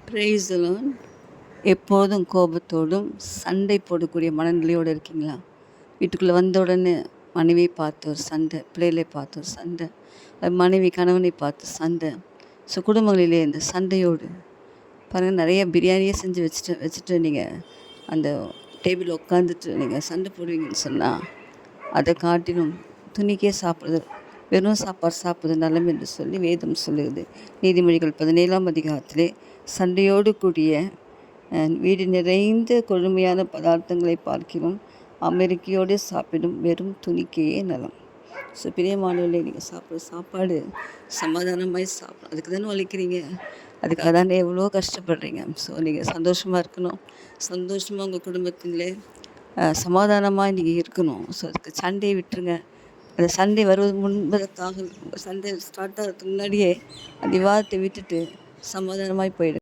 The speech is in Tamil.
Praise the Lord. எப்போதும் கோபத்தோடும் சண்டை போடக்கூடிய மனநிலையோடு இருக்கீங்களா? வீட்டுக்குள்ளே வந்த உடனே மனைவியை பார்த்து ஒரு சண்டை, பிள்ளைகளை பார்த்து ஒரு சண்டை, மனைவி கணவனை பார்த்து சண்டை. ஸோ குடும்பங்களிலே இந்த சண்டையோடு பாருங்கள், நிறைய பிரியாணியே செஞ்சு வச்சுட்டு நீங்கள் அந்த டேபிளில் உட்காந்துட்டு நீங்கள் சண்டை போடுவீங்கன்னு சொன்னால், அதை காட்டிலும் துணிக்கே சாப்பிட்றது, வெறும் சாப்பாடு சாப்பிட்றது நலம் என்று சொல்லி வேதம் சொல்லுகிறது. நீதிமொழிகள் 17ஆம் அதிகாரத்திலே சண்டையோடு கூடிய வீடு நிறைந்த கொழுமையான பதார்த்தங்களை பார்க்கிறோம் அமெரிக்கையோடு சாப்பிடும் வெறும் துணிக்கையே நலம். ஸோ பிரியமானவர்களே, நீங்கள் சாப்பிட்ற சாப்பாடு சமாதானமாய் சாப்பிடும். அதுக்கு தானே உழைக்கிறீங்க, அதுக்காக தானே எவ்வளோ கஷ்டப்படுறீங்க. ஸோ நீங்கள் சந்தோஷமாக இருக்கணும், சந்தோஷமாக உங்கள் குடும்பத்திலே சமாதானமாக நீங்கள் இருக்கணும். ஸோ அதுக்கு சண்டையை விட்டுருங்க. அந்த சண்டை வருவது முன்பதற்காக, சண்டை ஸ்டார்ட் ஆகிறதுக்கு முன்னாடியே அந்த விவாதத்தை விட்டுட்டு சமாதானமாய் போயிடுங்க.